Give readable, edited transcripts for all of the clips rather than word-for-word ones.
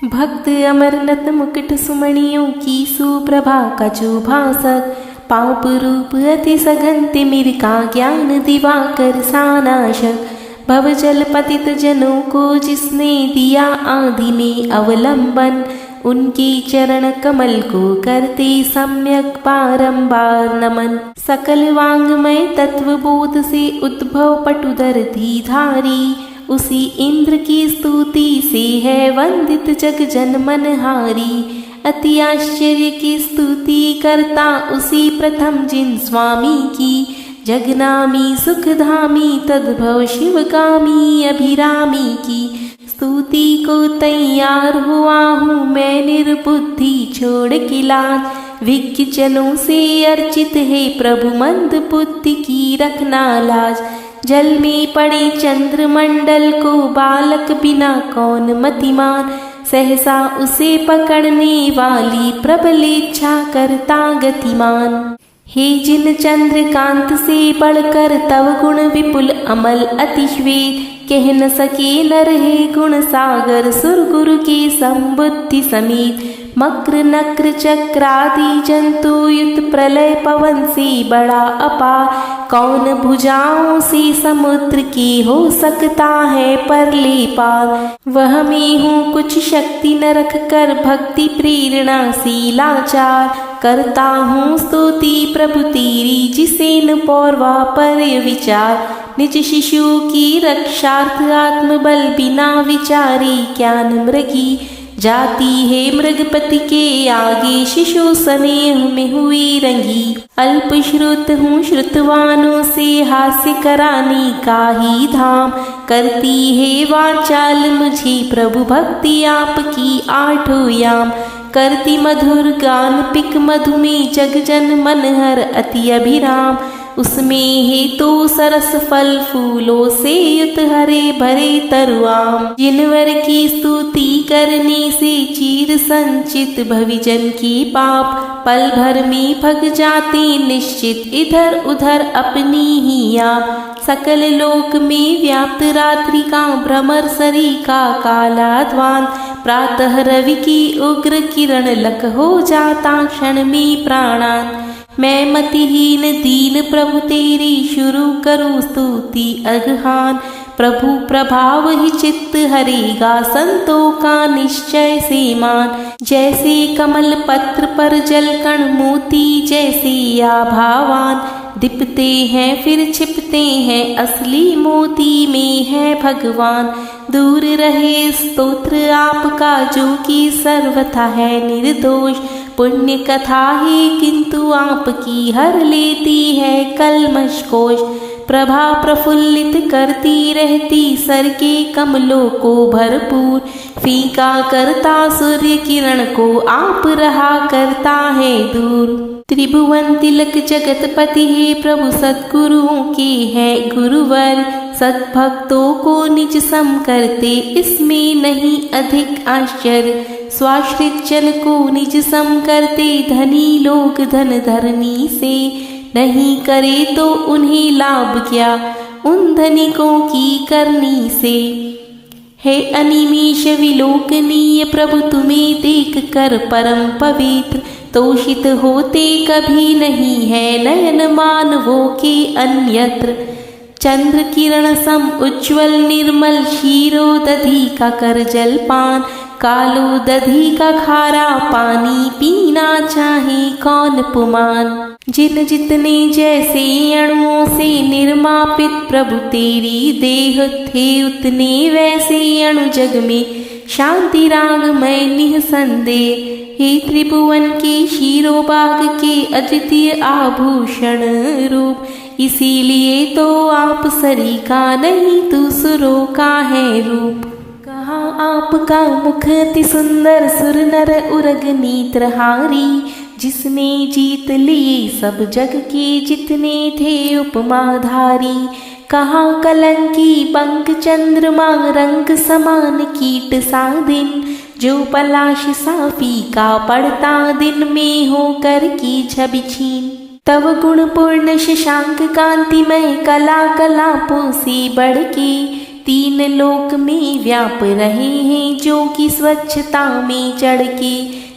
भक्त अमरनाथ मुकुट सुमणियों की सुप्रभा का चुभासक, पाप रूप अति सघन तिमिर का ज्ञान दिवाकर सानाशक, भवजल पतित जनों को जिसने दिया आदि में अवलंबन, उनके चरण कमल को करते सम्यक बारंबार नमन। सकल वांग्मय तत्व बोध से उद्भव पटुदर धारी, उसी इंद्र की स्तुति से है वंदित जग जन मनहारी। अति आश्चर्य की स्तुति करता उसी प्रथम जिन स्वामी की, जगनामी सुखधामी तद्भव शिवगामी अभिरामी की। स्तुति को तैयार हुआ हूँ मैं निर्बुद्धि छोड़ के लाज, विज्ञ जनों से अर्चित है प्रभु मंद बुद्धि की रखना लाज। जल में पड़े चंद्रमंडल को बालक बिना कौन मतिमान, सहसा उसे पकड़ने वाली प्रबल इच्छा करता गतिमान। हे जिन चंद्रकांत से बढ़कर तव गुण विपुल अमल अतिश्वेत, कह न सके नर है गुण सागर सुर गुरु की संबुद्धि समेत। मक्र नक्र चक्रादि जंतु युत प्रलय पवन से बड़ा अपार, कौन भुजाओं से समुद्र की हो सकता है परले पार। वह में हूँ कुछ शक्ति न रख कर भक्ति प्रेरणा से लाचार, करता हूँ स्तुति प्रभु तेरी जिसे न पौरवा पर विचार। निज शिशु की रक्षार्थ आत्मबल बिना विचारे ज्ञान मृगी, जाती है मृगपति के आगे शिशु स्नेह में हुई रंगी। अल्प श्रुत हूँ श्रुतवानों से हास्य कराने का ही धाम, करती है वाचाल मुझे प्रभु भक्ति आपकी आठों याम। करती मधुर गान पिक मधु में जग जन मनहर अति अभिराम, उसमें है तो सरस फल फूलों से युत हरे भरे तरुआम। जिनवर की स्तुति करने से चीर संचित भविजन की पाप, पल भर में भग जाते निश्चित इधर उधर अपनी ही आप। सकल लोक में व्याप्त रात्रि का भ्रमर सरी का काला ध्वान, प्रातः रवि की उग्र किरण लक हो जाता क्षण में प्राणान। मैं मतिहीन दीन प्रभु तेरी शुरू करूँ स्तुति अगहान, प्रभु प्रभाव ही चित्त हरेगा संतों का निश्चय से मान। जैसे कमल पत्र पर जल कण मोती जैसे आभावान, दिपते हैं फिर छिपते हैं असली मोती में है भगवान। दूर रहे स्तोत्र आपका जो कि सर्वथा है निर्दोष, पुण्य कथा है किंतु आपकी हर लेती है कल्मश कोश। प्रभा प्रफुल्लित करती रहती सर के कमलों को भरपूर, फीका करता सूर्य किरण को आप रहा करता है दूर। त्रिभुवन तिलक जगतपति है प्रभु सद्गुरुओं के है गुरुवर, सद्भक्तों को निज सम करते इसमें नहीं अधिक आश्चर्य। स्वाश्रित जन को निज सम करते धनी लोग धन धरनी से, नहीं करे तो उन्हें लाभ क्या उन धनिकों की करनी से। हे अनिमेष विलोकनीय प्रभु तुम्हें देख कर परम पवित्र, तोषित होते कभी नहीं है नयन मानवों के अन्यत्र। चंद्र किरण सम उज्ज्वल निर्मल शीरो दधी का कर जलपान, कालो दधी का खारा पानी पीना चाहे कौन पुमान। जिन जितने जैसे अणुओं से निर्मापित प्रभु तेरी देह थे, उतने वैसे अणु जग में शांति रागमय निःसंदेह। हे त्रिभुवन के शिरोबाग के अद्वितीय आभूषण रूप, इसीलिए तो आप सरी का नहीं दूसरों का है रूप। कहा आपका मुख अति सुंदर सुर नर उरग नेत्रहारी, जिसने जीत लिए सब जग के जितने थे उपमाधारी। कहा कलंकी पंख चंद्रमा रंग समान कीट सा दिन, जो पलाश सा फीका पड़ता दिन में होकर की छवि छीन। तव गुण पूर्ण शशांक कांतिमय कला कलापों से बढ़ के, तीन लोक में व्याप रहे हैं जो कि स्वच्छता में चढ़ के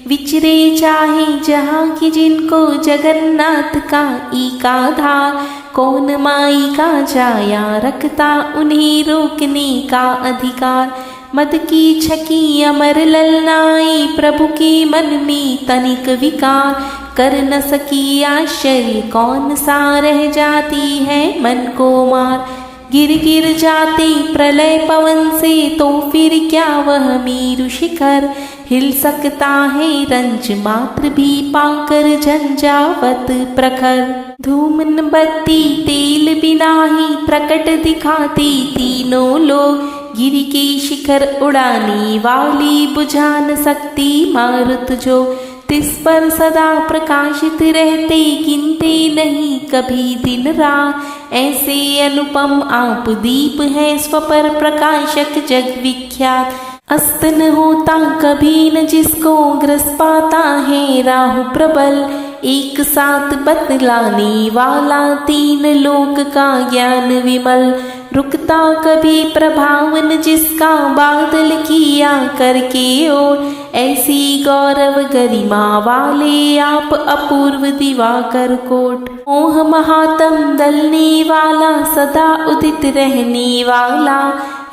विचरे चाहे जहाँ की जिनको जगन्नाथ का एकाधार। कौन माई का जाया रखता उन्हें रोकने का अधिकार। मद की छकी अमर ललनाई प्रभु के मन में तनिक विकार। कर न सकी आश्चर्य कौन सा रह जाती है मन को मार। गिर गिर जाते प्रलय पवन से तो फिर क्या वह मेरु शिखर हिल सकता है रंज मात्र भी पाकर झंझावत प्रखर। धूमन बत्ती तेल बिना ही प्रकट दिखाती तीनों लोग गिरि के शिखर उड़ाने वाली बुझा न सकती मारुत जो। तिस पर सदा प्रकाशित रहते गिनते नहीं कभी दिन रात। ऐसे अनुपम आप दीप हैं स्वपर प्रकाशक जग विख्यात। अस्त न होता कभी न जिसको ग्रस पाता है राहु प्रबल। एक साथ बतलाने वाला तीन लोक का ज्ञान विमल। रुकता कभी प्रभावन जिसका बादल किया करके ओर। ऐसी गौरव गरिमा वाले आप अपूर्व दिवाकर कोट। मोह महात्म दलने वाला सदा उदित रहने वाला।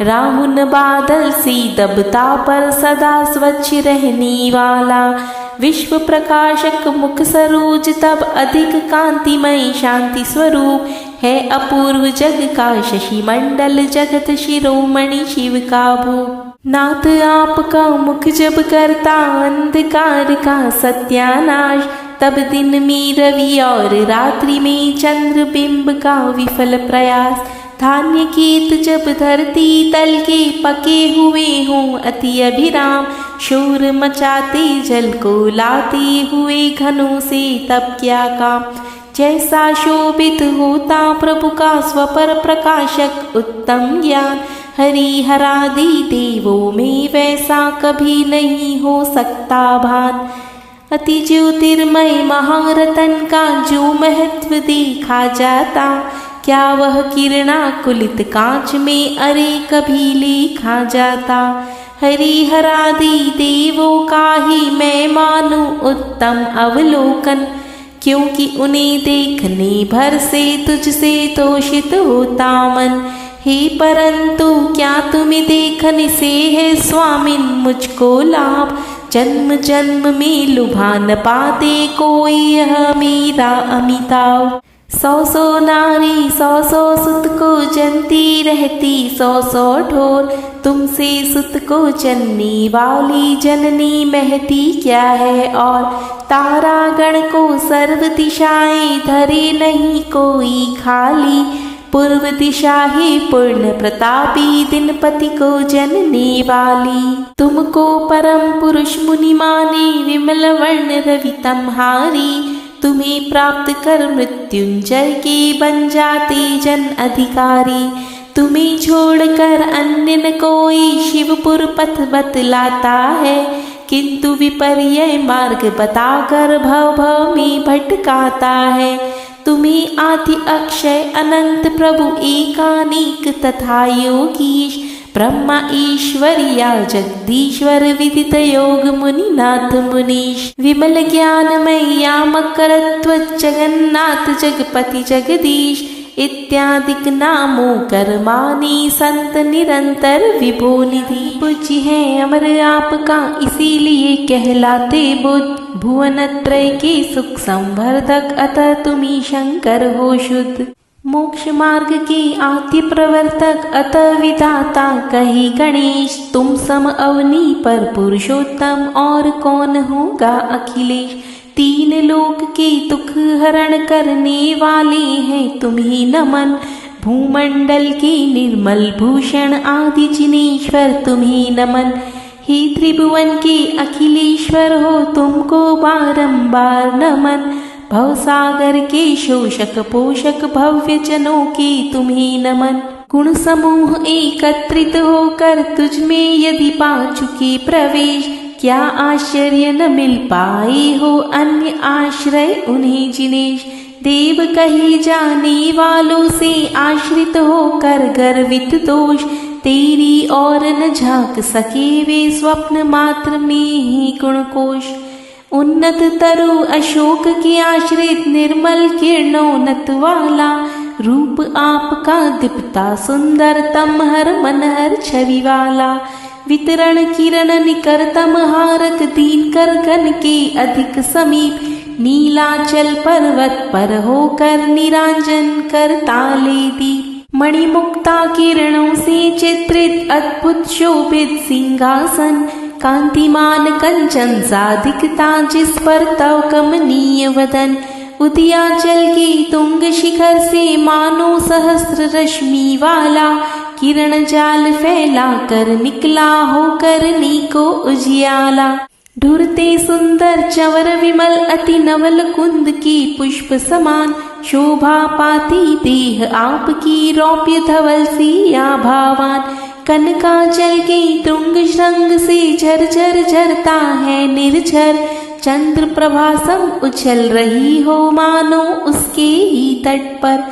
राहुन बादल सी दबता पर सदा स्वच्छ रहने वाला। विश्व प्रकाशक मुख सरोज तब अधिक कांतिमय शांति स्वरूप है अपूर्व जग का शशि मंडल जगत शिरोमणि शिव का भूप। नाथ आपका मुख जब करता अंधकार का सत्यानाश। तब दिन में रवि और रात्रि में चंद्र बिंब का विफल प्रयास। धान्य कीत जब धरती तल के पके हुए हों अति अभिराम। शोर मचाते जल को लाते हुए घनों से तब क्या काम। जैसा शोभित होता प्रभु का स्वपर प्रकाशक उत्तम ज्ञान। हरि हरादि देवों में वैसा कभी नहीं हो सकता भान। अति ज्योतिर्मय महारतन का जो महत्व देखा जाता। क्या वह किरणा कुलित कांच में अरे कभी लिखा जाता। हरि हरादि देवों का ही मैं मानूं उत्तम अवलोकन। क्योंकि उन्हें देखने भर से तुझसे तोषित होता मन। हे परंतु क्या तुम्हें देखने से है स्वामिन मुझको लाभ। जन्म जन्म में लुभा न पाते कोई यह मेरा अमिताभ। सौ सौ नारी सौ सौ सुत को जनती रहती सौ सौ ढोर। तुमसे सुत को जनने वाली जननी महती क्या है और। तारागण को सर्व दिशाएं धरे नहीं कोई खाली। पूर्व दिशा ही पूर्ण प्रतापी दिनपति को जनने वाली। तुमको परम पुरुष मुनि माने विमल वर्ण रवि तम्हारी। तुम्हें प्राप्त कर मृत्युंजय के बन जाते जन अधिकारी। तुम्हें छोड़कर अन्य न कोई शिवपुर पथ बतलाता है। किंतु विपर्य मार्ग बताकर भव भव में भटकाता है। तुम्हें आदि अक्षय अनंत प्रभु एकानीक तथा योगीश। ब्रह्मा ईश्वर या जगदीश्वर विदित योग मुनिनाथ मुनीश। विमल ज्ञानमय यामकरत्व जगन्नाथ जगपति जगदीश। इत्यादिक नामों कर्माणि संत निरंतर विभो निधि। पूज्य है अमर आपका इसीलिए कहलाते बुद्ध। भुवनत्रय के सुख संवर्धक अतः तुम्ही शंकर हो शुद्ध। मोक्ष मार्ग के आद्य प्रवर्तक अतः विधाता कही गणेश। तुम सम अवनी पर पुरुषोत्तम और कौन होगा अखिलेश। तीन लोक के दुख हरण करने वाले हैं तुम्ही नमन। भूमंडल के निर्मल भूषण आदि जिनेश्वर तुम्ही नमन। हे त्रिभुवन के अखिलेश्वर हो तुमको बारंबार नमन। भवसागर के शोषक पोषक भव्य जनों के तुम्हें नमन। गुण समूह एकत्रित होकर तुझ में यदि पा चुके प्रवेश। क्या आश्चर्य न मिल पाए हो अन्य आश्रय उन्हें जिनेश। देव कहे जाने वालों से आश्रित होकर गर्वित दोष। तेरी और न झांक सके वे स्वप्न मात्र में ही गुणकोश। उन्नत तरु अशोक के आश्रित निर्मल किरणोन्नत वाला रूप आपका दीप्ता सुंदरतम हर मनहर छवि वाला। वितरण किरण निकरतम हारक दीन कर घन के अधिक समीप नीलाचल पर्वत पर होकर निरांजन करता ले दीप। मणिमुक्ता किरणों से चित्रित अद्भुत शोभित सिंहासन कांतिमान कंचन सा दिखता जिस पर तव कमनीय वदन। उदयाचल के तुंग शिखर से मानो सहस्र रश्मि वाला किरण जाल फैला कर निकला होकर नीको उजियाला। ढूरते सुंदर चवर विमल अति नवल कुंद की पुष्प समान शोभा पाती देह आपकी रौप्य धवल सी आभावान। कनकाचल के तुंग श्रृंग से झरझर झरता है निर्झर चंद्र प्रभा सम उछल रही हो मानो उसके ही तट पर।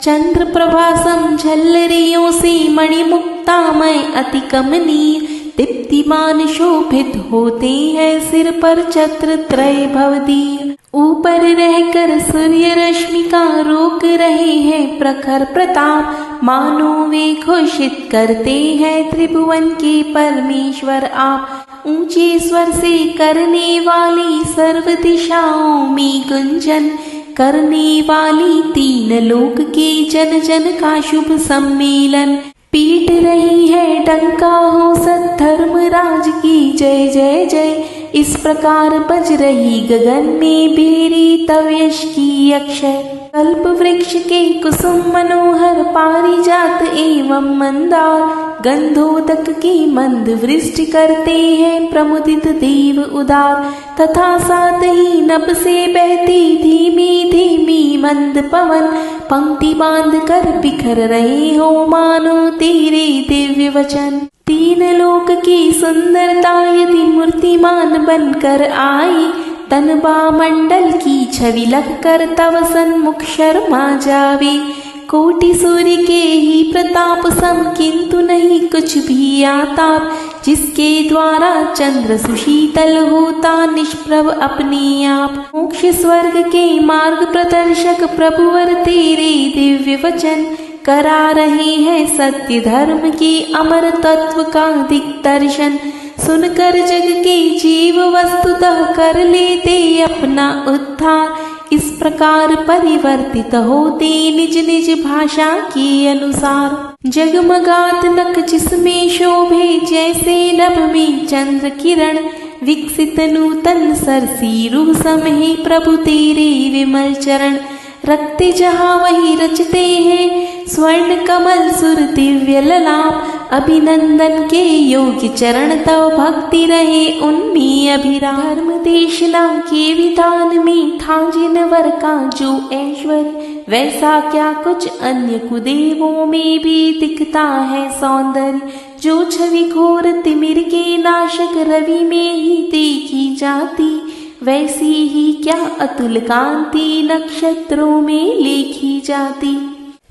चंद्र प्रभा सम झल्लरियों से मणिमुक्तामय अति कमनीय दीप्तिमान शोभित होते हैं सिर पर छत्र त्रय भवदीय। ऊपर रहकर सूर्य रश्मि का रोक रहे हैं प्रखर प्रताप मानो वे घोषित करते हैं त्रिभुवन के परमेश्वर आप। ऊंचे स्वर से करने वाली सर्व दिशाओं में गुंजन करने वाली तीन लोक के जन जन का शुभ सम्मेलन। पीट रही है डंका हो सद्धर्मराज की जय जय जय। इस प्रकार बज रही गगन में बेरी तव यश की अक्षय। कल्प वृक्ष के कुसुम मनोहर पारिजात एवं मंदार गंधोदक की मंद वृष्टि करते हैं प्रमुदित देव उदार। तथा साथ ही नभ से बहती धीमी धीमी मंद पवन पंक्ति बांध कर बिखर रहे हो मानो तेरे दिव्य वचन। तीन लोक की सुंदरता यदि मूर्तिमान बनकर आई तनबा मंडल की छवि लगकर तव सन्मुख शर्मा जावे। कोटि सूर्य के ही प्रताप सम किंतु नहीं कुछ भी आताप जिसके द्वारा चंद्र सुशीतल होता निष्प्रभ अपने आप। मोक्ष स्वर्ग के मार्ग प्रदर्शक प्रभुवर तेरे दिव्य वचन करा रहे हैं सत्य धर्म के अमर तत्व का दिग्दर्शन। सुनकर जग के जीव वस्तुतः कर लेते अपना उद्धार। इस प्रकार परिवर्तित होते निज निज भाषा के अनुसार। जगमगात नख जिसमें शोभे जैसे नभ में चंद्र किरण विकसित नूतन सरसी रूह समहे प्रभु तेरे विमल चरण। रखते जहाँ वही रचते हैं स्वर्ण कमल सुर दिव्य ललाप। अभिनंदन के योग्य चरण तव भक्ति रहे उनमें अभिराम। धर्म देशना के विधान में था जिनवर का जो ऐश्वर्य वैसा क्या कुछ अन्य कुदेवों में भी दिखता है सौंदर्य। जो छवि घोर तिमिर के नाशक रवि में ही देखी जाती वैसी ही क्या अतुल कांति नक्षत्रों में लिखी जाती।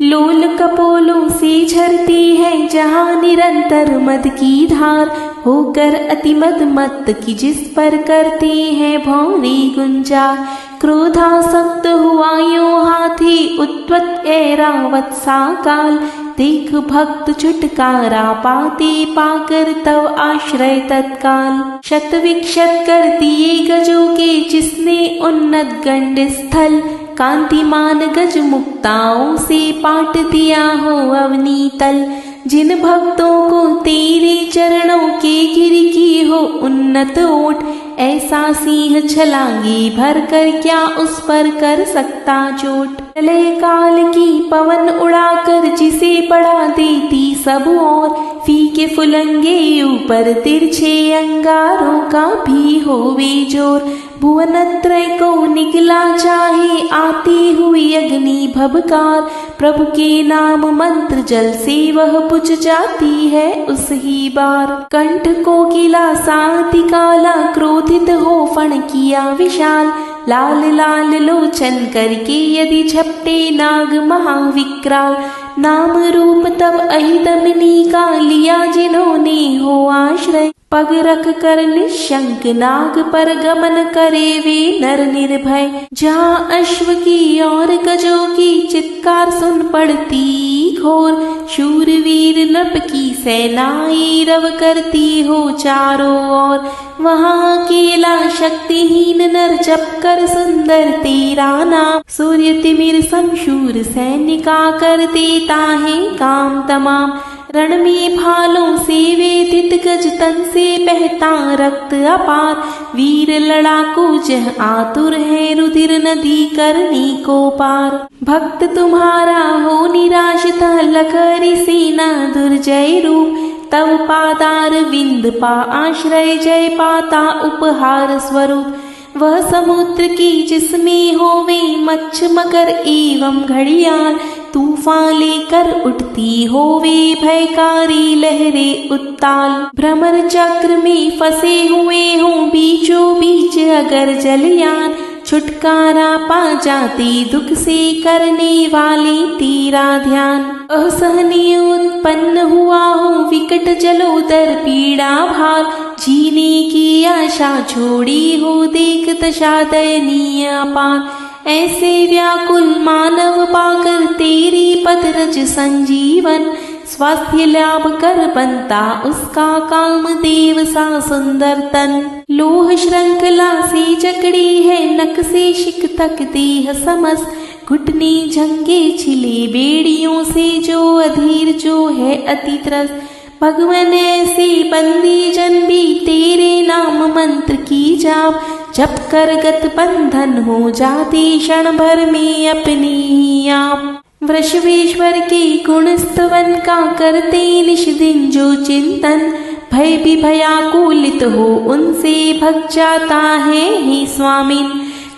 लोल कपोलों से झरती है जहाँ निरंतर मद की धार होकर अति मद मत की जिस पर करते हैं भौरी गुंजार। क्रोधासक्त हुआ यो हाथी उत्पत ऐरावत सा काल देख भक्त छुटकारा पाते पाकर तव आश्रय तत्काल। शत विक्षत कर दिए गजों के जिसने उन्नत गंड स्थल कांतिमान गज मुक्ताओं से पाट दिया हो अवनी तल। जिन भक्तों को तेरे चरणों के गिर की हो उन्नत ओट ऐसा सिंह छलांगे भर कर क्या उस पर कर सकता चोट। प्रलय काल की पवन उड़ाकर जिसे बढ़ा देती सब और फीके फुलंगे ऊपर तिरछे अंगारों का भी होवे जोर। भुवनत्रय को निकला चाहे आती हुई अग्नि भबकार प्रभु के नाम मंत्र जल से वह बुझ जाती है उस ही बार। कंठ को किला साति काला क्रोधित हो फण किया विशाल लाल लाल लोचन करके यदि झपटे नाग महाविकराल। नाम रूप तब अहिदमनी का लिया जिन्होंने हो आश्रय। पग रख कर निशंक नाग पर गमन करे वे नर निर्भय। जहाँ अश्व की और गजों की चित्कार सुन पड़ती घोर, शूरवीर नृप की सेनाएं रव करती हो चारों ओर। वहाँ अकेला शक्तिहीन नर जप कर सुंदर तेरा नाम। सूर्य तिमिर समशूर सैन्य का कर देता है काम तमाम। रण में भालों से वेदित गज तन से बहता रक्त अपार। वीर लड़ाकू जह आतुर है रुधिर नदी करने को पार। भक्त तुम्हारा हो निराशता लखरी सेना दुर्जय रूप। तव पादार विंद पा आश्रय जय पाता उपहार स्वरूप। वह समुद्र की जिसमें होवे मच्छ मगर एवं घड़ियाल। तूफान लेकर उठती होवे भयकारी लहरे उत्ताल। भ्रमर चक्र में फंसे हुए हों बीचों बीच अगर जलयान। छुटकारा पा जाते दुख से करने वाले तेरा ध्यान। असहनीय उत्पन्न हुआ हो विकट जलोदर पीड़ा भार। जीने की आशा छोड़ी हो देख दशा दयनीय अपार। ऐसे व्याकुल मानव पाकर तेरी पद रज संजीवन। स्वास्थ्य लाभ कर बनता उसका काम देव सा सुंदर तन। लोह श्रृंखला से जकड़ी है नक से शिक तक देह समस्त। घुटने झंगे छिले बेड़ियों से जो अधीर जो है अति त्रस्त। भगवान ऐसे बंदी जन भी तेरे नाम मंत्र की जाप। जप कर गत बंधन हो जाते क्षण भर में अपने ही आप। वृषभेश्वर के गुण स्तवन का करते निश दिन जो चिंतन। भय भी भयाकुलित हो उनसे भग जाता है हे स्वामिन।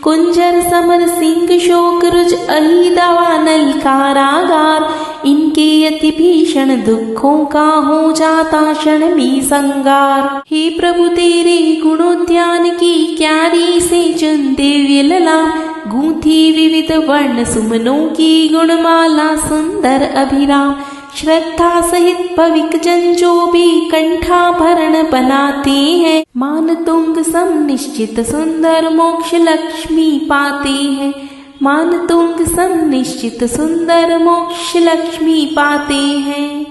कुंजर समर सिंह शोक रुज अहि दावानल कारागार। इनके अति भीषण दुखों का हो जाता क्षण में संगार। हे प्रभु तेरे गुणोद्यान की क्यारी से चुन दिव्य लला। गूंथी विविध वर्ण सुमनों की गुणमाला सुंदर अभिराम। श्रद्धा सहित पविक जन जो भी कंठाभरण बनाते हैं। मान तुंग सम निश्चित सुंदर मोक्ष लक्ष्मी पाते हैं। मान तुंग सम निश्चित सुंदर मोक्ष लक्ष्मी पाते हैं।